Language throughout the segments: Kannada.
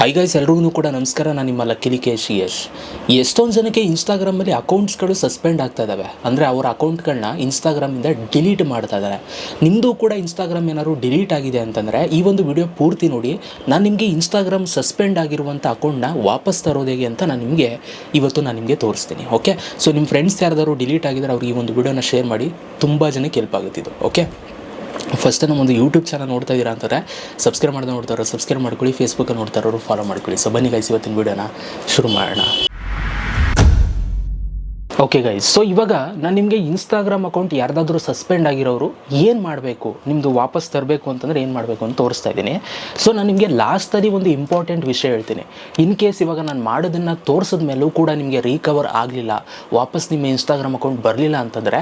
ಹೈ ಗೈಸ್, ಎಲ್ರಿಗೂ ಕೂಡ ನಮಸ್ಕಾರ. ನಾನು ನಿಮ್ಮ ಲಕ್ಕಿಲಿ ಯಶ್. ಎಷ್ಟೊಂದು ಜನಕ್ಕೆ ಇನ್ಸ್ಟಾಗ್ರಾಮಲ್ಲಿ ಅಕೌಂಟ್ಸ್ಗಳು ಸಸ್ಪೆಂಡ್ ಆಗ್ತಾ ಇದ್ದಾವೆ, ಅಂದರೆ ಅವರ ಅಕೌಂಟ್ಗಳನ್ನ ಇನ್ಸ್ಟಾಗ್ರಾಮಿಂದ ಡಿಲೀಟ್ ಮಾಡ್ತಾ ಇದ್ದಾರೆ. ನಿಮ್ಮದು ಕೂಡ ಇನ್ಸ್ಟಾಗ್ರಾಮ್ ಏನಾದ್ರು ಡಿಲೀಟ್ ಆಗಿದೆ ಅಂತಂದರೆ ಈ ಒಂದು ವಿಡಿಯೋ ಪೂರ್ತಿ ನೋಡಿ. ನಾನು ನಿಮಗೆ ಇನ್ಸ್ಟಾಗ್ರಾಮ್ ಸಸ್ಪೆಂಡ್ ಆಗಿರುವಂಥ ಅಕೌಂಟ್ನ ವಾಪಸ್ ತರೋದು ಹೇಗೆ ಅಂತ ನಾನು ನಿಮಗೆ ತೋರಿಸ್ತೀನಿ. ಓಕೆ, ಸೊ ನಿಮ್ಮ ಫ್ರೆಂಡ್ಸ್ ಯಾರ್ದಾದ್ರು ಡಿಲೀಟ್ ಆಗಿದ್ದಾರೆ ಅವ್ರಿಗೆ ಈ ಒಂದು ವಿಡಿಯೋನ ಶೇರ್ ಮಾಡಿ. ತುಂಬ ಜನಕ್ಕೆ ಹೆಲ್ಪ್ ಆಗುತ್ತಿದ್ದು. ಓಕೆ, ಫಸ್ಟ್ ನಮ್ಮೊಂದು ಯೂಟ್ಯೂಬ್ ಚಾನಲ್ ನೋಡ್ತಾ ಇದ್ದೀರಾ ಅಂತಂದರೆ ಸಬ್ಸ್ಕ್ರೈಬ್ ನೋಡ್ತಾರೋ ಸಬ್ಸ್ಕ್ರೈಬ್ ಮಾಡ್ಕೊಳ್ಳಿ, ಫೇಸ್ಬುಕ್ಕಲ್ಲಿ ನೋಡ್ತಾರೋ ಫಾಲೋ ಮಾಡ್ಕೊಳ್ಳಿ. ಸೊ ಬನ್ನಿ ಗೈಸ್, ಇವತ್ತಿನ ವಿಡಿಯೋನ ಶುರು ಮಾಡೋಣ. ಓಕೆ ಗೈಸ್, ಸೊ ಇವಾಗ ನಾನು ನಿಮಗೆ ಇನ್ಸ್ಟಾಗ್ರಾಮ್ ಅಕೌಂಟ್ ಯಾರ್ದಾದ್ರೂ ಸಸ್ಪೆಂಡ್ ಆಗಿರೋರು ಏನು ಮಾಡಬೇಕು, ನಿಮ್ಮದು ವಾಪಸ್ ತರಬೇಕು ಅಂತಂದರೆ ಏನು ಮಾಡಬೇಕು ಅಂತ ತೋರಿಸ್ತಾ ಇದ್ದೀನಿ. ಸೊ ನಾನು ನಿಮಗೆ ಲಾಸ್ಟಲ್ಲಿ ಒಂದು ಇಂಪಾರ್ಟೆಂಟ್ ವಿಷಯ ಹೇಳ್ತೀನಿ. ಇನ್ ಕೇಸ್ ಇವಾಗ ನಾನು ಮಾಡೋದನ್ನು ತೋರಿಸಿದ ಮೇಲೂ ಕೂಡ ನಿಮಗೆ ರೀಕವರ್ ಆಗಲಿಲ್ಲ, ವಾಪಸ್ ನಿಮ್ಮ ಇನ್ಸ್ಟಾಗ್ರಾಮ್ ಅಕೌಂಟ್ ಬರಲಿಲ್ಲ ಅಂತಂದರೆ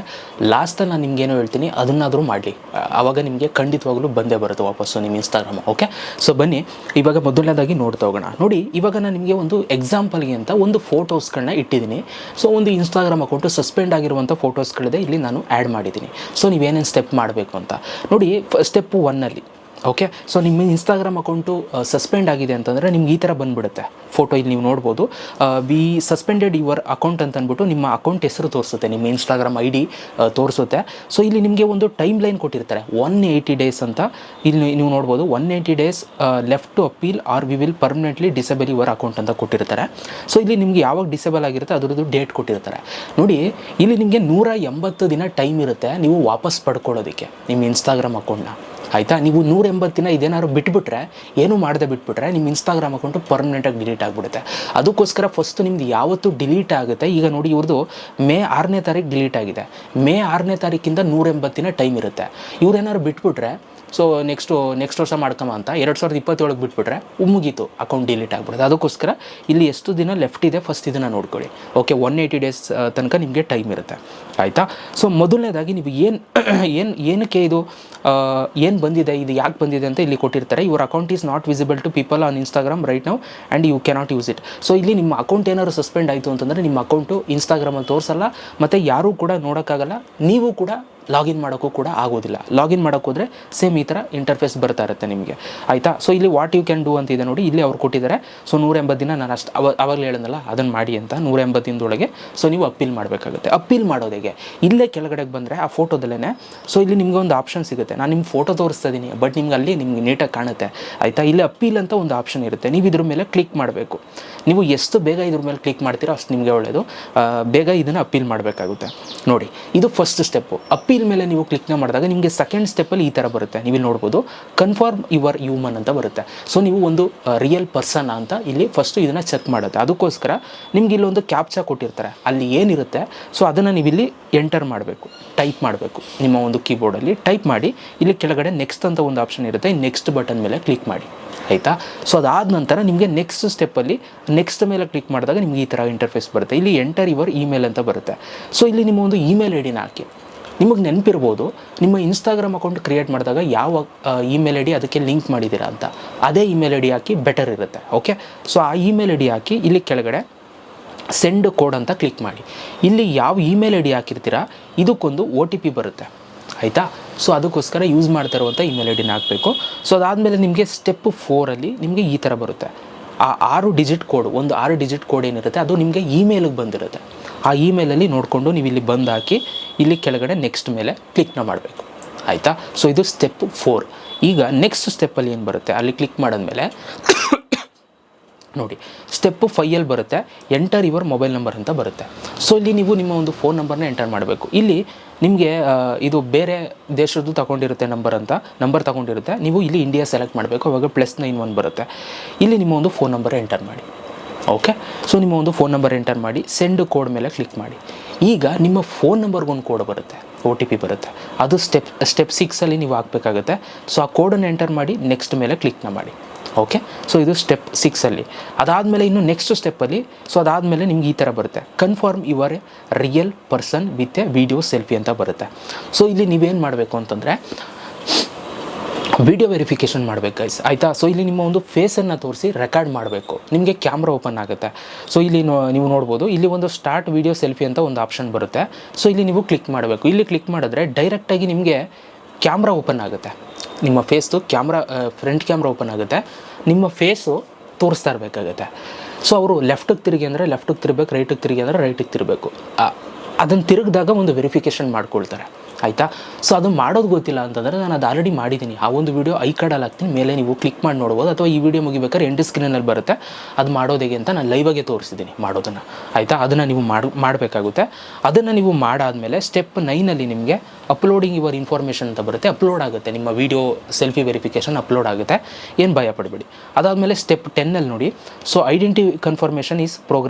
ಲಾಸ್ಟಲ್ಲಿ ನಾನು ನಿಮ್ಗೇನೋ ಹೇಳ್ತೀನಿ, ಅದನ್ನಾದರೂ ಮಾಡಲಿ. ಆವಾಗ ನಿಮಗೆ ಖಂಡಿತವಾಗ್ಲೂ ಬಂದೇ ಬರುತ್ತೆ ವಾಪಸ್ಸು ನಿಮ್ಮ ಇನ್ಸ್ಟಾಗ್ರಾಮ್. ಓಕೆ, ಸೊ ಬನ್ನಿ ಇವಾಗ ಮೊದಲನೇದಾಗಿ ನೋಡ್ತಾ ಹೋಗೋಣ. ನೋಡಿ, ಇವಾಗ ನಾನು ನಿಮಗೆ ಒಂದು ಎಕ್ಸಾಂಪಲ್ಗೆ ಅಂತ ಒಂದು ಫೋಟೋಸ್ಗಳನ್ನ ಇಟ್ಟಿದ್ದೀನಿ. ಸೊ ಒಂದು ಇನ್ಸ್ಟಾಗ್ರಾಮ್ ಅಕೌಂಟು ಸಸ್ಪೆಂಡ್ ಆಗಿರುವಂಥ ಫೋಟೋಸ್ಗಳಿದೆ, ಇಲ್ಲಿ ನಾನು ಆ್ಯಡ್ ಮಾಡಿದ್ದೀನಿ. ಸೊ ನೀವೇನೇನು ಸ್ಟೆಪ್ ಮಾಡಬೇಕು ಅಂತ ನೋಡಿ. ಸ್ಟೆಪ್ 1 ಓಕೆ, ಸೊ ನಿಮ್ಮ ಇನ್ಸ್ಟಾಗ್ರಾಮ್ ಅಕೌಂಟು ಸಸ್ಪೆಂಡ್ ಆಗಿದೆ ಅಂತಂದರೆ ನಿಮ್ಗೆ ಈ ಥರ ಬಂದುಬಿಡುತ್ತೆ ಫೋಟೋ. ಇಲ್ಲಿ ನೀವು ನೋಡ್ಬೋದು, ವಿ ಸಸ್ಪೆಂಡೆಡ್ ಯುವರ್ ಅಕೌಂಟ್ ಅಂತ ಅಂದ್ಬಿಟ್ಟು ನಿಮ್ಮ ಅಕೌಂಟ್ ಹೆಸರು ತೋರಿಸುತ್ತೆ, ನಿಮ್ಮ ಇನ್ಸ್ಟಾಗ್ರಾಮ್ ID ತೋರಿಸುತ್ತೆ. ಸೊ ಇಲ್ಲಿ ನಿಮಗೆ ಒಂದು ಟೈಮ್ ಲೈನ್ ಕೊಟ್ಟಿರ್ತಾರೆ, 180 ಡೇಸ್ ಅಂತ. ಇಲ್ಲಿ ನೀವು ನೋಡ್ಬೋದು, 180 days left to appeal or we will permanently disable your account ಅಂತ ಕೊಟ್ಟಿರ್ತಾರೆ. ಸೊ ಇಲ್ಲಿ ನಿಮಗೆ ಯಾವಾಗ ಡಿಸೇಬಲ್ ಆಗಿರುತ್ತೆ ಅದರದ್ದು ಡೇಟ್ ಕೊಟ್ಟಿರ್ತಾರೆ. ನೋಡಿ, ಇಲ್ಲಿ ನಿಮಗೆ 180 ದಿನ ಟೈಮ್ ಇರುತ್ತೆ ನೀವು ವಾಪಸ್ ಪಡ್ಕೊಳ್ಳೋದಕ್ಕೆ ನಿಮ್ಮ ಇನ್ಸ್ಟಾಗ್ರಾಮ್ ಅಕೌಂಟ್ನ. ಆಯಿತಾ, ನೀವು 180 ದಿನ ಇದೇನಾದ್ರು ಬಿಟ್ಬಿಟ್ರೆ, ಏನೂ ಮಾಡದೆ ಬಿಟ್ಬಿಟ್ರೆ ನಿಮ್ಮ ಇನ್ಸ್ಟಾಗ್ರಾಮ್ ಅಕೌಂಟು ಪರ್ಮನೆಂಟಾಗಿ ಡಿಲೀಟ್ ಆಗಿಬಿಡುತ್ತೆ. ಅದಕ್ಕೋಸ್ಕರ ಫಸ್ಟು ನಿಮ್ದು ಯಾವತ್ತು ಡಿಲೀಟ್ ಆಗುತ್ತೆ, ಈಗ ನೋಡಿ ಇವ್ರದ್ದು ಮೇ 6ನೇ ತಾರೀಕು ಡಿಲೀಟ್ ಆಗಿದೆ. ಮೇ 6ನೇ ತಾರೀಕಿಂದ 180 ದಿನ ಟೈಮ್ ಇರುತ್ತೆ. ಇವ್ರೇನಾದ್ರು ಬಿಟ್ಬಿಟ್ರೆ, ಸೊ ನೆಕ್ಸ್ಟ್ ವರ್ಷ ಮಾಡ್ಕಮ್ಮ ಅಂತ 2027 ಬಿಟ್ಬಿಟ್ರೆ ಮುಗೀತು, ಅಕೌಂಟ್ ಡಿಲೀಟ್ ಆಗ್ಬಿಡುತ್ತೆ. ಅದಕ್ಕೋಸ್ಕರ ಇಲ್ಲಿ ಎಷ್ಟು ದಿನ ಲೆಫ್ಟ್ ಇದೆ ಫಸ್ಟ್ ಇದನ್ನು ನೋಡ್ಕೊಳ್ಳಿ. ಓಕೆ, 180 ಡೇಸ್ ತನಕ ನಿಮಗೆ ಟೈಮ್ ಇರುತ್ತೆ. ಆಯಿತಾ, ಸೊ ಮೊದಲನೇದಾಗಿ ನೀವು ಏನಕ್ಕೆ ಇದು ಏನು ಬಂದಿದೆ, ಇದು ಯಾಕೆ ಬಂದಿದೆ ಅಂತ ಇಲ್ಲಿ ಕೊಟ್ಟಿರ್ತಾರೆ. Your account is not visible to people on Instagram right now and you cannot use it. So ಇಲ್ಲಿ ನಿಮ್ಮ ಅಕೌಂಟ್ ಏನಾದ್ರು ಸಸ್ಪೆಂಡ್ ಆಯಿತು ಅಂತಂದರೆ ನಿಮ್ಮ ಅಕೌಂಟು ಇನ್ಸ್ಟಾಗ್ರಾಮಲ್ಲಿ ತೋರಿಸಲ್ಲ, ಮತ್ತು ಯಾರೂ ಕೂಡ ನೋಡೋಕ್ಕಾಗಲ್ಲ, ನೀವು ಕೂಡ ಲಾಗಿನ್ ಮಾಡೋಕ್ಕೂ ಕೂಡ ಆಗೋದಿಲ್ಲ. ಲಾಗಿನ್ ಮಾಡೋಕ್ಕೆ ಹೋದರೆ ಸೇಮ್ ಈ ಥರ ಇಂಟರ್ಫೇಸ್ ಬರ್ತಾ ಇರುತ್ತೆ ನಿಮಗೆ. ಆಯಿತಾ, ಸೊ ಇಲ್ಲಿ ವಾಟ್ ಯು ಕ್ಯಾನ್ ಡೂ ಅಂತ ಇದೆ ನೋಡಿ, ಇಲ್ಲಿ ಅವ್ರು ಕೊಟ್ಟಿದ್ದಾರೆ. ಸೊ 180 ದಿನ ನಾನು ಅವಾಗಲೇ ಹೇಳಿದ್ನಲ್ಲ ಅದನ್ನು ಮಾಡಿ ಅಂತ. 180 ದಿನದೊಳಗೆ ಸೊ ನೀವು ಅಪೀಲ್ ಮಾಡಬೇಕಾಗುತ್ತೆ. ಅಪೀಲ್ ಮಾಡೋದಿಗೆ ಇಲ್ಲೇ ಕೆಳಗಡೆಗೆ ಬಂದರೆ ಆ ಫೋಟೋದಲ್ಲೇ ಸೊ ಇಲ್ಲಿ ನಿಮಗೆ ಒಂದು ಆಪ್ಷನ್ ಸಿಗುತ್ತೆ. ನಾನು ನಿಮ್ಮ ಫೋಟೋ ತೋರಿಸ್ತಾ ಇದ್ದೀನಿ, ಬಟ್ ನಿಮ್ಗೆ ಅಲ್ಲಿ ನಿಮ್ಗೆ ನೀಟಾಗಿ ಕಾಣುತ್ತೆ. ಆಯಿತಾ, ಇಲ್ಲಿ ಅಪೀಲ್ ಅಂತ ಒಂದು ಆಪ್ಷನ್ ಇರುತ್ತೆ, ನೀವು ಇದ್ರ ಮೇಲೆ ಕ್ಲಿಕ್ ಮಾಡಬೇಕು. ನೀವು ಎಷ್ಟು ಬೇಗ ಇದ್ರ ಮೇಲೆ ಕ್ಲಿಕ್ ಮಾಡ್ತೀರೋ ಅಷ್ಟು ನಿಮಗೆ ಒಳ್ಳೆಯದು. ಬೇಗ ಇದನ್ನು ಅಪೀಲ್ ಮಾಡಬೇಕಾಗುತ್ತೆ. ನೋಡಿ, ಇದು ಫಸ್ಟ್ ಸ್ಟೆಪ್ಪು. ಅಪೀಲ್ ಮೇಲೆ ನೀವು ಕ್ಲಿಕ್ನ ಮಾಡಿದಾಗ ನಿಮಗೆ ಸೆಕೆಂಡ್ ಸ್ಟೆಪ್ಪಲ್ಲಿ ಈ ಥರ ಬರುತ್ತೆ, ನೀವು ಇಲ್ಲಿ ನೋಡ್ಬೋದು, ಕನ್ಫರ್ಮ್ ಯುವರ್ ಹ್ಯೂಮನ್ ಅಂತ ಬರುತ್ತೆ. ಸೊ ನೀವು ಒಂದು ರಿಯಲ್ ಪರ್ಸನ್ ಅಂತ ಇಲ್ಲಿ ಫಸ್ಟು ಇದನ್ನು ಚೆಕ್ ಮಾಡುತ್ತೆ. ಅದಕ್ಕೋಸ್ಕರ ನಿಮ್ಗೆ ಇಲ್ಲೊಂದು ಕ್ಯಾಪ್ಚಾ ಕೊಟ್ಟಿರ್ತಾರೆ, ಅಲ್ಲಿ ಏನಿರುತ್ತೆ ಸೊ ಅದನ್ನು ನೀವು ಇಲ್ಲಿ ಎಂಟರ್ ಮಾಡಬೇಕು, ಟೈಪ್ ಮಾಡಬೇಕು. ನಿಮ್ಮ ಒಂದು ಕೀಬೋರ್ಡಲ್ಲಿ ಟೈಪ್ ಮಾಡಿ ಇಲ್ಲಿ ಕೆಳಗಡೆ ನೆಕ್ಸ್ಟ್ ಅಂತ ಒಂದು ಆಪ್ಷನ್ ಇರುತ್ತೆ, ನೆಕ್ಸ್ಟ್ ಬಟನ್ ಮೇಲೆ ಕ್ಲಿಕ್ ಮಾಡಿ. ಆಯಿತಾ, ಸೊ ಅದಾದ ನಂತರ ನಿಮಗೆ ನೆಕ್ಸ್ಟ್ ಸ್ಟೆಪ್ಪಲ್ಲಿ ನೆಕ್ಸ್ಟ್ ಮೇಲೆ ಕ್ಲಿಕ್ ಮಾಡಿದಾಗ ನಿಮಗೆ ಈ ಥರ ಇಂಟರ್ಫೇಸ್ ಬರುತ್ತೆ. ಇಲ್ಲಿ ಎಂಟರ್ ಯುವರ್ ಇಮೇಲ್ ಅಂತ ಬರುತ್ತೆ. ಸೊ ಇಲ್ಲಿ ನಿಮ್ಮ ಒಂದು ಇಮೇಲ್ ಐಡಿನ ಹಾಕಿ. ನಿಮಗೆ ನೆನಪಿರ್ಬೋದು, ನಿಮ್ಮ ಇನ್ಸ್ಟಾಗ್ರಾಮ್ ಅಕೌಂಟ್ ಕ್ರಿಯೇಟ್ ಮಾಡಿದಾಗ ಯಾವ ಇಮೇಲ್ ID ಅದಕ್ಕೆ ಲಿಂಕ್ ಮಾಡಿದ್ದೀರಾ ಅಂತ, ಅದೇ ಇಮೇಲ್ ID ಹಾಕಿ ಬೆಟರ್ ಇರುತ್ತೆ. ಓಕೆ, ಸೊ ಆ ಇಮೇಲ್ ID ಹಾಕಿ ಇಲ್ಲಿ ಕೆಳಗಡೆ ಸೆಂಡ್ ಕೋಡ್ ಅಂತ ಕ್ಲಿಕ್ ಮಾಡಿ. ಇಲ್ಲಿ ಯಾವ ಇಮೇಲ್ ID ಹಾಕಿರ್ತೀರಾ ಇದಕ್ಕೊಂದು OTP ಬರುತ್ತೆ. ಆಯಿತಾ, ಸೊ ಅದಕ್ಕೋಸ್ಕರ ಯೂಸ್ ಮಾಡ್ತಾ ಇರುವಂಥ ಇಮೇಲ್ ಐಡಿನ ಹಾಕಬೇಕು. ಸೊ ಅದಾದಮೇಲೆ ನಿಮಗೆ ಸ್ಟೆಪ್ 4 ನಿಮಗೆ ಈ ಥರ ಬರುತ್ತೆ. ಆ 6 ಡಿಜಿಟ್ ಕೋಡ್, ಒಂದು 6 ಡಿಜಿಟ್ ಕೋಡ್ ಏನಿರುತ್ತೆ ಅದು ನಿಮಗೆ ಇಮೇಲಿಗೆ ಬಂದಿರುತ್ತೆ. ಆ ಇಮೇಲಲ್ಲಿ ನೋಡಿಕೊಂಡು ನೀವು ಇಲ್ಲಿ ಬಂದು ಹಾಕಿ ಇಲ್ಲಿ ಕೆಳಗಡೆ ನೆಕ್ಸ್ಟ್ ಮೇಲೆ ಕ್ಲಿಕ್ನ ಮಾಡಬೇಕು. ಆಯಿತಾ, ಸೊ ಇದು ಸ್ಟೆಪ್ 4. ಈಗ ನೆಕ್ಸ್ಟ್ ಸ್ಟೆಪ್ಪಲ್ಲಿ ಏನು ಬರುತ್ತೆ ಅಲ್ಲಿ ಕ್ಲಿಕ್ ಮಾಡಿದ್ಮೇಲೆ ನೋಡಿ, ಸ್ಟೆಪ್ 5 ಬರುತ್ತೆ, ಎಂಟರ್ ಯುವರ್ ಮೊಬೈಲ್ ನಂಬರ್ ಅಂತ ಬರುತ್ತೆ. ಸೊ ಇಲ್ಲಿ ನೀವು ನಿಮ್ಮ ಒಂದು ಫೋನ್ ನಂಬರ್ನ ಎಂಟರ್ ಮಾಡಬೇಕು. ಇಲ್ಲಿ ನಿಮಗೆ ಇದು ಬೇರೆ ದೇಶದ್ದು ತಗೊಂಡಿರುತ್ತೆ ನಂಬರ್ ತಗೊಂಡಿರುತ್ತೆ. ನೀವು ಇಲ್ಲಿ ಇಂಡಿಯಾ ಸೆಲೆಕ್ಟ್ ಮಾಡಬೇಕು, ಅವಾಗ +91 ಬರುತ್ತೆ. ಇಲ್ಲಿ ನಿಮ್ಮ ಒಂದು ಫೋನ್ ನಂಬರ್ ಎಂಟರ್ ಮಾಡಿ. ಓಕೆ, ಸೊ ನಿಮ್ಮ ಒಂದು ಫೋನ್ ನಂಬರ್ ಎಂಟರ್ ಮಾಡಿ ಸೆಂಡ್ ಕೋಡ್ ಮೇಲೆ ಕ್ಲಿಕ್ ಮಾಡಿ. ಈಗ ನಿಮ್ಮ ಫೋನ್ ನಂಬರ್ಗೊಂದು ಕೋಡ್ ಬರುತ್ತೆ, OTP ಬರುತ್ತೆ. ಅದು ಸ್ಟೆಪ್ 6 ನೀವು ಹಾಕಬೇಕಾಗುತ್ತೆ. ಸೊ ಆ ಕೋಡನ್ನು ಎಂಟರ್ ಮಾಡಿ ನೆಕ್ಸ್ಟ್ ಮೇಲೆ ಕ್ಲಿಕ್ನ ಮಾಡಿ. ಓಕೆ, ಸೊ ಇದು ಸ್ಟೆಪ್ 6. ಅದಾದಮೇಲೆ ಇನ್ನು ನೆಕ್ಸ್ಟ್ ಸ್ಟೆಪ್ಪಲ್ಲಿ ಸೊ ಅದಾದಮೇಲೆ ನಿಮ್ಗೆ ಈ ಥರ ಬರುತ್ತೆ, confirm your real person with A video selfie ಅಂತ ಬರುತ್ತೆ. ಸೊ ಇಲ್ಲಿ ನೀವೇನು ಮಾಡಬೇಕು ಅಂತಂದರೆ ವಿಡಿಯೋ ವೆರಿಫಿಕೇಷನ್ ಮಾಡಬೇಕು ಗೈಸ್. ಆಯಿತಾ, ಸೊ ಇಲ್ಲಿ ನಿಮ್ಮ ಒಂದು ಫೇಸನ್ನು ತೋರಿಸಿ ರೆಕಾರ್ಡ್ ಮಾಡಬೇಕು. ನಿಮಗೆ ಕ್ಯಾಮ್ರಾ ಓಪನ್ ಆಗುತ್ತೆ. ಸೊ ಇಲ್ಲಿ ನೀವು ನೋಡ್ಬೋದು, ಇಲ್ಲಿ ಒಂದು ಸ್ಟಾರ್ಟ್ ವಿಡಿಯೋ ಸೆಲ್ಫಿ ಅಂತ ಒಂದು ಆಪ್ಷನ್ ಬರುತ್ತೆ. ಸೊ ಇಲ್ಲಿ ನೀವು ಕ್ಲಿಕ್ ಮಾಡಬೇಕು. ಇಲ್ಲಿ ಕ್ಲಿಕ್ ಮಾಡಿದ್ರೆ ಡೈರೆಕ್ಟಾಗಿ ನಿಮಗೆ ಕ್ಯಾಮ್ರಾ ಓಪನ್ ಆಗುತ್ತೆ. ನಿಮ್ಮ ಫೇಸ್ದು ಕ್ಯಾಮ್ರಾ ಫ್ರಂಟ್ ಕ್ಯಾಮ್ರಾ ಓಪನ್ ಆಗುತ್ತೆ. ನಿಮ್ಮ ಫೇಸು ತೋರಿಸ್ತಾ ಇರಬೇಕಾಗತ್ತೆ. ಸೊ ಅವರು ಲೆಫ್ಟಿಗೆ ತಿರುಗಿ ಅಂದರೆ ಲೆಫ್ಟಿಗೆ ತಿರ್ಬೇಕು, ರೈಟಿಗೆ ತಿರುಗಿ ಅಂದರೆ ರೈಟಿಗೆ ತಿರಬೇಕು. ಅದನ್ನು ತಿರುಗಿದಾಗ ಒಂದು ವೆರಿಫಿಕೇಷನ್ ಮಾಡ್ಕೊಳ್ತಾರೆ, ಆಯಿತಾ. ಸೊ ಅದು ಮಾಡೋದು ಗೊತ್ತಿಲ್ಲ ಅಂತಂದರೆ ನಾನು ಅದು ಆಲ್ರೆಡಿ ಮಾಡಿದ್ದೀನಿ. ಆ ಒಂದು ವೀಡಿಯೋ ಐ ಕಾರ್ಡಲ್ಲಿ ಹಾಕ್ತೀನಿ, ಮೇಲೆ ನೀವು ಕ್ಲಿಕ್ ಮಾಡಿ ನೋಡ್ಬೋದು, ಅಥವಾ ಈ ವಿಡಿಯೋ ಮುಗಿಬೇಕಾದ್ರೆ ಎಂಡ್ ಸ್ಕ್ರೀನಲ್ಲಿ ಬರುತ್ತೆ. ಅದು ಮಾಡೋದು ಹೇಗೆ ಅಂತ ನಾನು ಲೈವಾಗೆ ತೋರಿಸಿದ್ದೀನಿ ಮಾಡೋದನ್ನು, ಆಯಿತಾ. ಅದನ್ನು ನೀವು ಮಾಡಬೇಕಾಗುತ್ತೆ. ಅದನ್ನು ನೀವು ಮಾಡಾದಮೇಲೆ ಸ್ಟೆಪ್ 9 ನಿಮಗೆ ಅಪ್ಲೋಡಿಂಗ್ ಯುವರ್ ಇನ್ಫಾರ್ಮೇಷನ್ ಅಂತ ಬರುತ್ತೆ. ಅಪ್ಲೋಡ್ ಆಗುತ್ತೆ ನಿಮ್ಮ ವೀಡಿಯೋ ಸೆಲ್ಫಿ ವೆರಿಫಿಕೇಷನ್ ಅಪ್ಲೋಡ್ ಆಗುತ್ತೆ, ಏನು ಭಯ ಪಡಬೇಡಿ. ಅದಾದಮೇಲೆ ಸ್ಟೆಪ್ 10 ನೋಡಿ, so identity confirmation is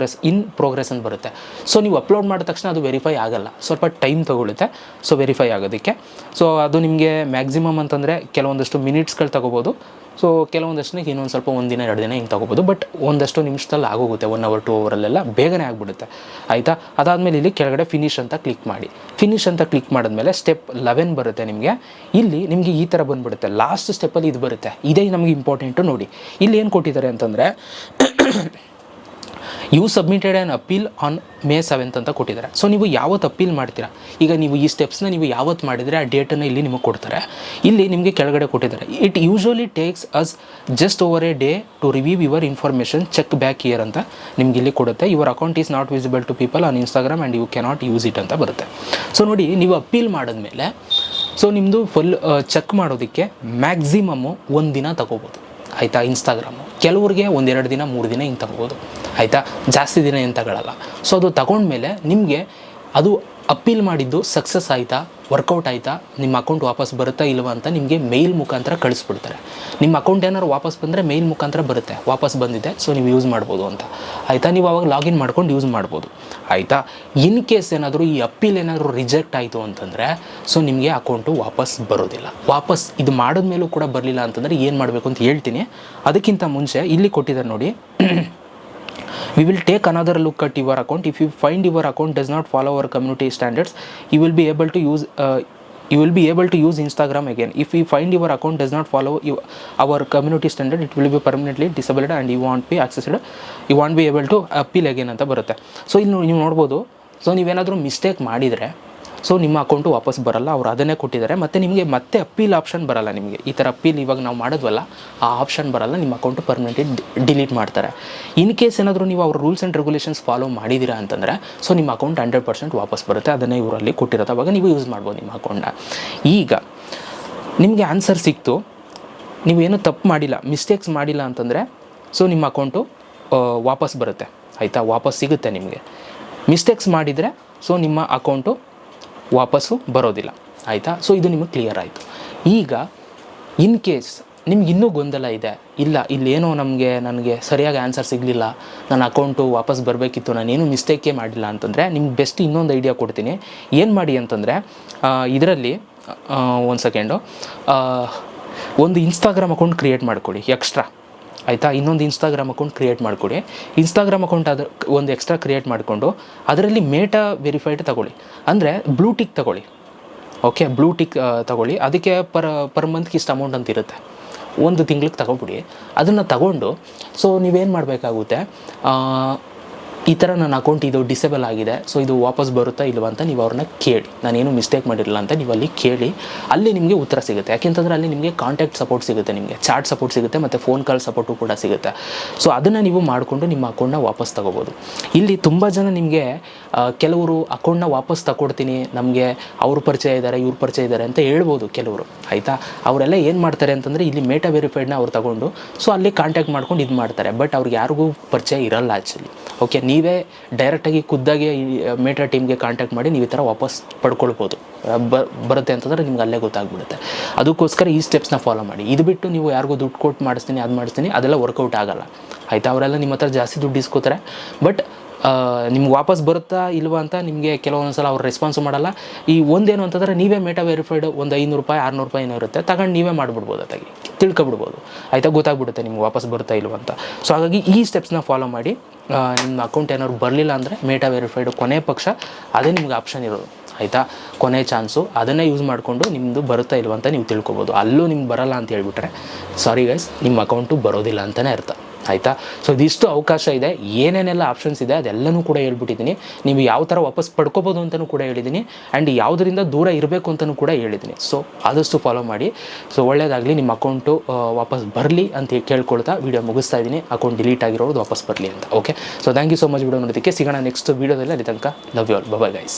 in progress ಅಂತ ಬರುತ್ತೆ. ಸೊ ನೀವು ಅಪ್ಲೋಡ್ ಮಾಡಿದ ತಕ್ಷಣ ಅದು ವೆರಿಫೈ ಆಗಲ್ಲ, ಸ್ವಲ್ಪ ಟೈಮ್ ತೊಗೊಳುತ್ತೆ ಸೊ ವೆರಿಫೈ ಆಗೋದಕ್ಕೆ. ಸೊ ಅದು ನಿಮಗೆ ಮ್ಯಾಕ್ಸಿಮಮ್ ಅಂತಂದರೆ ಕೆಲವೊಂದಷ್ಟು ಮಿನಿಟ್ಸ್ಗಳು ತೊಗೋಬೋದು. ಸೊ ಕೆಲವೊಂದಷ್ಟು ಇನ್ನೊಂದು ಸ್ವಲ್ಪ 1 ದಿನ 2 ದಿನ ಹಿಂಗೆ ತೊಗೋಬೋದು. ಬಟ್ ಒಂದಷ್ಟು ನಿಮಿಷದಲ್ಲಿ ಆಗೋಗುತ್ತೆ, 1 hour 2 hourಲ್ಲೆಲ್ಲ ಬೇಗನೆ ಆಗಿಬಿಡುತ್ತೆ, ಆಯಿತಾ. ಅದಾದಮೇಲೆ ಇಲ್ಲಿ ಕೆಳಗಡೆ ಫಿನಿಶ್ ಅಂತ ಕ್ಲಿಕ್ ಮಾಡಿ. ಫಿನಿಶ್ ಅಂತ ಕ್ಲಿಕ್ ಮಾಡಿದ್ಮೇಲೆ ಸ್ಟೆಪ್ 11 ಬರುತ್ತೆ ನಿಮಗೆ. ಇಲ್ಲಿ ನಿಮಗೆ ಈ ಥರ ಬಂದುಬಿಡುತ್ತೆ. ಲಾಸ್ಟ್ ಸ್ಟೆಪ್ಪಲ್ಲಿ ಇದು ಬರುತ್ತೆ, ಇದೇ ನಮಗೆ ಇಂಪಾರ್ಟೆಂಟು. ನೋಡಿ ಇಲ್ಲಿ ಏನು ಕೊಟ್ಟಿದ್ದಾರೆ ಅಂತಂದರೆ you submitted an appeal on May 7 ಅಂತ ಕೊಟ್ಟಿದ್ದಾರೆ. ಸೊ ನೀವು ಯಾವತ್ತು ಅಪೀಲ್ ಮಾಡ್ತೀರಾ, ಈಗ ನೀವು ಈ ಸ್ಟೆಪ್ಸ್ನ ನೀವು ಯಾವತ್ತು ಮಾಡಿದರೆ ಆ ಡೇಟನ್ನು ಇಲ್ಲಿ ನಿಮಗೆ ಕೊಡ್ತಾರೆ. ಇಲ್ಲಿ ನಿಮಗೆ ಕೆಳಗಡೆ ಕೊಟ್ಟಿದ್ದಾರೆ, it usually takes us just over a day to review your information, check back here ಅಂತ ನಿಮ್ಗೆ ಇಲ್ಲಿ ಕೊಡುತ್ತೆ. Your account is not visible to people on Instagram and you cannot use it ಅಂತ ಬರುತ್ತೆ. ಸೊ ನೋಡಿ, ನೀವು ಅಪೀಲ್ ಮಾಡಿದ್ಮೇಲೆ ಸೊ ನಿಮ್ಮದು ಫುಲ್ ಚೆಕ್ ಮಾಡೋದಕ್ಕೆ ಮ್ಯಾಕ್ಸಿಮಮ್ಮು 1 ದಿನ ತಗೋಬೋದು, ಆಯಿತಾ. ಇನ್ಸ್ಟಾಗ್ರಾಮು ಕೆಲವ್ರಿಗೆ 1-2 ದಿನ 3 ದಿನ ಹಿಂಗೆ ತಗೋಬೋದು, ಆಯಿತಾ. ಜಾಸ್ತಿ ದಿನ ಏನು ತಗೊಳ್ಳಲ್ಲ. ಸೊ ಅದು ತಗೊಂಡ್ಮೇಲೆ ನಿಮಗೆ ಅದು ಅಪೀಲ್ ಮಾಡಿದ್ದು ಸಕ್ಸಸ್ ಆಯಿತಾ, ವರ್ಕೌಟ್ ಆಯಿತಾ, ನಿಮ್ಮ ಅಕೌಂಟ್ ವಾಪಸ್ ಬರುತ್ತಾ ಇಲ್ವಾ ಅಂತ ನಿಮಗೆ ಮೇಲ್ ಮುಖಾಂತರ ಕಳಿಸ್ಬಿಡ್ತಾರೆ. ನಿಮ್ಮ ಅಕೌಂಟ್ ಏನಾದ್ರು ವಾಪಸ್ ಬಂದರೆ ಮೇಲ್ ಮುಖಾಂತರ ಬರುತ್ತೆ, ವಾಪಸ್ ಬಂದಿದೆ ಸೊ ನೀವು ಯೂಸ್ ಮಾಡ್ಬೋದು ಅಂತ, ಆಯಿತಾ. ನೀವು ಅವಾಗ ಲಾಗಿನ್ ಮಾಡ್ಕೊಂಡು ಯೂಸ್ ಮಾಡ್ಬೋದು, ಆಯಿತಾ. ಇನ್ ಕೇಸ್ ಏನಾದರೂ ಈ ಅಪೀಲ್ ಏನಾದರೂ ರಿಜೆಕ್ಟ್ ಆಯಿತು ಅಂತಂದರೆ ಸೊ ನಿಮಗೆ ಅಕೌಂಟು ವಾಪಸ್ ಬರೋದಿಲ್ಲ. ವಾಪಸ್ ಇದು ಮಾಡಿದ್ಮೇಲೂ ಕೂಡ ಬರಲಿಲ್ಲ ಅಂತಂದರೆ ಏನು ಮಾಡಬೇಕು ಅಂತ ಹೇಳ್ತೀನಿ. ಅದಕ್ಕಿಂತ ಮುಂಚೆ ಇಲ್ಲಿ ಕೊಟ್ಟಿದ್ದಾರೆ ನೋಡಿ, we will take another look at your account. If you find your account does not follow our community standards, you will be able to use Instagram again. If we find your account does not follow our community standard, it will be permanently disabled and you won't be accessed, you won't be able to appeal again ಅಂತ ಬರುತ್ತೆ. ಸೊ ಇಲ್ಲಿ ನೀವು ನೋಡ್ಬೋದು, ಸೊ ನೀವೇನಾದರೂ ಮಿಸ್ಟೇಕ್ ಮಾಡಿದರೆ ಸೊ ನಿಮ್ಮ ಅಕೌಂಟು ವಾಪಸ್ ಬರಲ್ಲ, ಅವ್ರು ಅದನ್ನೇ ಕೊಟ್ಟಿದ್ದಾರೆ. ಮತ್ತು ನಿಮಗೆ ಮತ್ತೆ ಅಪೀಲ್ ಆಪ್ಷನ್ ಬರಲ್ಲ. ನಿಮಗೆ ಈ ಥರ ಅಪೀಲ್ ಇವಾಗ ನಾವು ಮಾಡಿದ್ವಲ್ಲ ಆ ಆಪ್ಷನ್ ಬರಲ್ಲ, ನಿಮ್ಮ ಅಕೌಂಟು ಪರ್ಮನೆಂಟ್ಲಿ ಡಿಲೀಟ್ ಮಾಡ್ತಾರೆ. ಇನ್ ಕೇಸ್ ಏನಾದರೂ ನೀವು ಅವ್ರ ರೂಲ್ಸ್ ಆ್ಯಂಡ್ ರೆಗ್ಯುಲೇಷನ್ಸ್ ಫಾಲೋ ಮಾಡಿದ್ದೀರಾ ಅಂತಂದರೆ ಸೊ ನಿಮ್ಮ ಅಕೌಂಟ್ 100% ವಾಪಸ್ ಬರುತ್ತೆ. ಅದನ್ನೇ ಇವರಲ್ಲಿ ಕೊಟ್ಟಿರೋದು, ಅವಾಗ ನೀವು ಯೂಸ್ ಮಾಡ್ಬೋದು ನಿಮ್ಮ ಅಕೌಂಟ್ನ. ಈಗ ನಿಮಗೆ ಆನ್ಸರ್ ಸಿಕ್ತು, ನೀವೇನು ತಪ್ಪು ಮಾಡಿಲ್ಲ, ಮಿಸ್ಟೇಕ್ಸ್ ಮಾಡಿಲ್ಲ ಅಂತಂದರೆ ಸೊ ನಿಮ್ಮ ಅಕೌಂಟು ವಾಪಸ್ ಬರುತ್ತೆ, ಆಯಿತಾ. ವಾಪಸ್ ಸಿಗುತ್ತೆ ನಿಮಗೆ. ಮಿಸ್ಟೇಕ್ಸ್ ಮಾಡಿದರೆ ಸೊ ನಿಮ್ಮ ಅಕೌಂಟು ವಾಪಸ್ಸು ಬರೋದಿಲ್ಲ, ಆಯಿತಾ. ಸೊ ಇದು ನಿಮಗೆ ಕ್ಲಿಯರ್ ಆಯಿತು. ಈಗ ಇನ್ ಕೇಸ್ ನಿಮ್ಗೆ ಇನ್ನೂ ಗೊಂದಲ ಇದೆ, ಇಲ್ಲ ಇಲ್ಲೇನೋ ನನಗೆ ಸರಿಯಾಗಿ ಆನ್ಸರ್ ಸಿಗಲಿಲ್ಲ, ನನ್ನ ಅಕೌಂಟು ವಾಪಸ್ ಬರಬೇಕಿತ್ತು, ನಾನೇನು ಮಿಸ್ಟೇಕೇ ಮಾಡಿಲ್ಲ ಅಂತಂದರೆ ನಿಮ್ಗೆ ಬೆಸ್ಟ್ ಇನ್ನೊಂದು ಐಡಿಯಾ ಕೊಡ್ತೀನಿ. ಏನು ಮಾಡಿ ಅಂತಂದರೆ ಇದರಲ್ಲಿ ಒಂದು ಸೆಕೆಂಡು ಒಂದು ಇನ್ಸ್ಟಾಗ್ರಾಮ್ ಅಕೌಂಟ್ ಕ್ರಿಯೇಟ್ ಮಾಡ್ಕೊಳ್ಳಿ ಎಕ್ಸ್ಟ್ರಾ, ಆಯಿತಾ. ಇನ್ನೊಂದು ಇನ್ಸ್ಟಾಗ್ರಾಮ್ ಅಕೌಂಟ್ ಕ್ರಿಯೇಟ್ ಮಾಡಿಕೊಡಿ. ಇನ್ಸ್ಟಾಗ್ರಾಮ್ ಅಕೌಂಟ್ ಒಂದು ಎಕ್ಸ್ಟ್ರಾ ಕ್ರಿಯೇಟ್ ಮಾಡಿಕೊಂಡು ಅದರಲ್ಲಿ ಮೇಟಾ ವೆರಿಫೈಡ್ ತಗೊಳ್ಳಿ, ಅಂದರೆ ಬ್ಲೂ ಟಿಕ್ ತಗೊಳ್ಳಿ, ಓಕೆ. ಬ್ಲೂ ಟಿಕ್ ತಗೊಳ್ಳಿ. ಅದಕ್ಕೆ ಪರ್ ಮಂತ್ಗೆ ಇಷ್ಟು ಅಮೌಂಟ್ ಅಂತ ಇರುತ್ತೆ, 1 ತಿಂಗ್ಳಿಗೆ ತಗೊಬಿಡಿ. ಅದನ್ನು ತಗೊಂಡು ಸೊ ನೀವೇನು ಮಾಡಬೇಕಾಗುತ್ತೆ, ಈ ಥರ ನನ್ನ ಅಕೌಂಟ್ ಇದು ಡಿಸೇಬಲ್ ಆಗಿದೆ, ಸೊ ಇದು ವಾಪಸ್ ಬರುತ್ತಾ ಇಲ್ವಾ ಅಂತ ನೀವು ಅವ್ರನ್ನ ಕೇಳಿ. ನಾನೇನು ಮಿಸ್ಟೇಕ್ ಮಾಡಿರಲಿಲ್ಲ ಅಂತ ನೀವು ಅಲ್ಲಿ ಕೇಳಿ, ಅಲ್ಲಿ ನಿಮಗೆ ಉತ್ತರ ಸಿಗುತ್ತೆ. ಯಾಕೆಂತಂದರೆ ಅಲ್ಲಿ ನಿಮಗೆ ಕಾಂಟ್ಯಾಕ್ಟ್ ಸಪೋರ್ಟ್ ಸಿಗುತ್ತೆ, ನಿಮಗೆ ಚಾಟ್ ಸಪೋರ್ಟ್ ಸಿಗುತ್ತೆ, ಮತ್ತು ಫೋನ್ ಕಾಲ್ ಸಪೋರ್ಟು ಕೂಡ ಸಿಗುತ್ತೆ. ಸೊ ಅದನ್ನು ನೀವು ಮಾಡಿಕೊಂಡು ನಿಮ್ಮ ಅಕೌಂಟ್ನ ವಾಪಸ್ ತಗೋಬೋದು. ಇಲ್ಲಿ ತುಂಬ ಜನ ನಿಮಗೆ ಕೆಲವರು ಅಕೌಂಟ್ನ ವಾಪಸ್ ತಗೊಡ್ತೀನಿ, ನಮಗೆ ಅವ್ರ ಪರಿಚಯ ಇದ್ದಾರೆ ಇವ್ರ ಪರಿಚಯ ಇದ್ದಾರೆ ಅಂತ ಹೇಳ್ಬೋದು ಕೆಲವರು, ಆಯಿತಾ. ಅವರೆಲ್ಲ ಏನು ಮಾಡ್ತಾರೆ ಅಂತಂದರೆ ಇಲ್ಲಿ ಮೇಟಾ ವೆರಿಫೈಡ್ನ ಅವ್ರು ತಗೊಂಡು ಸೊ ಅಲ್ಲಿ ಕಾಂಟ್ಯಾಕ್ಟ್ ಮಾಡ್ಕೊಂಡು ಇದು ಮಾಡ್ತಾರೆ. ಬಟ್ ಅವ್ರಿಗೆ ಯಾರಿಗೂ ಪರಿಚಯ ಇರಲ್ಲ ಆ್ಯಕ್ಚುಲಿ, ಓಕೆ. ನೀವೇ ಡೈರೆಕ್ಟಾಗಿ ಖುದ್ದಾಗಿ ಮೇಟಾ ಟೀಮ್ಗೆ ಕಾಂಟ್ಯಾಕ್ಟ್ ಮಾಡಿ ನೀವು ಈ ಥರ ವಾಪಸ್ ಪಡ್ಕೊಳ್ಬೋದು. ಬರುತ್ತೆ ಅಂತಂದರೆ ನಿಮ್ಗೆ ಅಲ್ಲೇ ಗೊತ್ತಾಗ್ಬಿಡುತ್ತೆ. ಅದಕ್ಕೋಸ್ಕರ ಈ ಸ್ಟೆಪ್ಸ್ನ ಫಾಲೋ ಮಾಡಿ. ಇದು ಬಿಟ್ಟು ನೀವು ಯಾರಿಗೂ ದುಡ್ಡು ಕೊಟ್ಟು ಮಾಡಿಸ್ತೀನಿ ಅದು ಮಾಡಿಸ್ತೀನಿ ಅದೆಲ್ಲ ವರ್ಕೌಟ್ ಆಗೋಲ್ಲ, ಆಯಿತಾ. ಅವರೆಲ್ಲ ನಿಮ್ಮ ಹತ್ರ ಜಾಸ್ತಿ ದುಡ್ಡು ಇಸ್ಕೋತಾರೆ, ಬಟ್ ನಿಮ್ಗೆ ವಾಪಸ್ ಬರುತ್ತಾ ಇಲ್ವಾ ಅಂತ ನಿಮಗೆ ಕೆಲವೊಂದು ಸಲ ಅವ್ರು ರೆಸ್ಪಾನ್ಸು ಮಾಡಲ್ಲ. ಈ ಒಂದೇನು ಅಂತಂದರೆ ನೀವೇ ಮೇಟಾ ವೆರಿಫೈಡ್ ಒಂದು 500 ರೂಪಾಯಿ 600 ರೂಪಾಯಿ ಏನೋ ಇರುತ್ತೆ, ತಗೊಂಡು ನೀವೇ ಮಾಡಿಬಿಡ್ಬೋದು, ಅದಾಗಿ ತಿಳ್ಕೊಬಿಡ್ಬೋದು, ಆಯಿತಾ. ಗೊತ್ತಾಗ್ಬಿಡುತ್ತೆ ನಿಮ್ಗೆ ವಾಪಸ್ ಬರುತ್ತಾ ಇಲ್ವ ಅಂತ. ಸೊ ಹಾಗಾಗಿ ಈ ಸ್ಟೆಪ್ಸ್ನ ಫಾಲೋ ಮಾಡಿ. ನಿಮ್ಮ ಅಕೌಂಟ್ ಏನಾದ್ರು ಬರಲಿಲ್ಲ ಅಂದರೆ ಮೇಟಾ ವೆರಿಫೈಡು ಕೊನೆ ಪಕ್ಷ ಅದೇ ನಿಮ್ಗೆ ಆಪ್ಷನ್ ಇರೋದು, ಆಯಿತಾ. ಕೊನೆ ಚಾನ್ಸು ಅದನ್ನೇ ಯೂಸ್ ಮಾಡಿಕೊಂಡು ನಿಮ್ಮದು ಬರುತ್ತಾ ಇಲ್ವ ಅಂತ ನೀವು ತಿಳ್ಕೊಬೋದು. ಅಲ್ಲೂ ನಿಮ್ಗೆ ಬರಲ್ಲ ಅಂತ ಹೇಳ್ಬಿಟ್ರೆ ಸಾರಿ ಗೈಸ್, ನಿಮ್ಮ ಅಕೌಂಟು ಬರೋದಿಲ್ಲ ಅಂತಲೇ ಅರ್ಥ, ಆಯಿತಾ. ಸೊ ಇದಿಷ್ಟು ಅವಕಾಶ ಇದೆ, ಏನೇನೆಲ್ಲ ಆಪ್ಷನ್ಸ್ ಇದೆ ಅದೆಲ್ಲನೂ ಕೂಡ ಹೇಳ್ಬಿಟ್ಟಿದ್ದೀನಿ. ನೀವು ಯಾವ ಥರ ವಾಪಸ್ ಪಡ್ಕೋಬೋದು ಅಂತಲೂ ಕೂಡ ಹೇಳಿದ್ದೀನಿ, ಆ್ಯಂಡ್ ಯಾವುದರಿಂದ ದೂರ ಇರಬೇಕು ಅಂತಲೂ ಕೂಡ ಹೇಳಿದ್ದೀನಿ. ಸೊ ಆದಷ್ಟು ಫಾಲೋ ಮಾಡಿ. ಸೊ ಒಳ್ಳೆಯದಾಗಲಿ, ನಿಮ್ಮ ಅಕೌಂಟು ವಾಪಸ್ ಬರಲಿ ಅಂತ ಕೇಳ್ಕೊಳ್ತಾ ವೀಡಿಯೋ ಮುಗಿಸ್ತಾ ಇದ್ದೀನಿ. ಅಕೌಂಟ್ ಡಿಲೀಟ್ ಆಗಿರೋದು ವಾಪಸ್ ಬರಲಿ ಅಂತ. Okay, so thank you so much video ನೋಡೋದಕ್ಕೆ. ಸಿಗೋಣ ನೆಕ್ಸ್ಟ್ ವೀಡಿಯೋದಲ್ಲಿ. ಅಲ್ಲಿ ತನಕ love you all, bye guys.